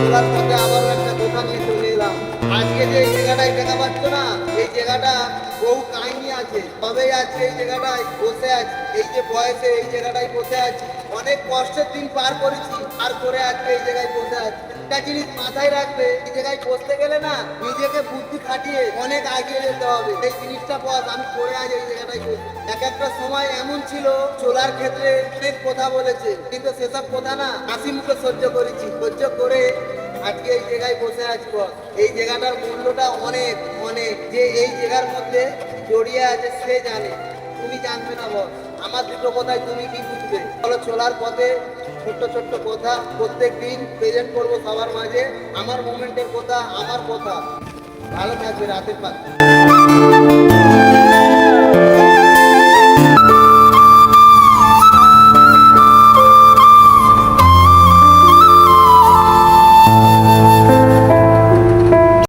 চলার পথে আবারও একটা কথা নিয়ে চলে এলাম। আজকে যে এই জায়গাটায় দেখা পাচ্ছ না, এই জায়গাটা বহু কাহিনী আছে। তবেই আজকে এই জায়গাটায় বসে আছি, এই যে বয়সে এই জায়গাটায় বসে আছি। অনেক কষ্টের দিন পার করেছি, পার করে আজকে এই জায়গায় বসে আছি। একটা জিনিস মাথায় রাখবে, এই জায়গায় বসতে গেলে না নিজেকে বুদ্ধি খাটিয়ে অনেক এগিয়ে যেতে হবে। এই জিনিসটা বস আমি করে আজ এই জায়গাটায় বসি। এক একটা সময় এমন ছিল, চলার ক্ষেত্রে অনেক কথা বলেছে, কিন্তু সেসব কথা না হাসি মুখে সহ্য করেছি। সহ্য করে আজকে এই জায়গায় বসে আছি বস। এই জায়গাটার মূল্যটা অনেক অনেক। যে এই জায়গার মধ্যে জড়িয়ে আছে সে জানে, তুমি জানবে না বস। আমার দুটো কথায় তুমি কি বুঝবে বলো? চলার পথে ছোট্ট ছোট্ট কথা প্রত্যেক দিন প্রেজেন্ট করবো সবার মাঝে। আমার মোমেন্টের কথা, আমার কথা। ভালো থাকবে রাতের পাখি।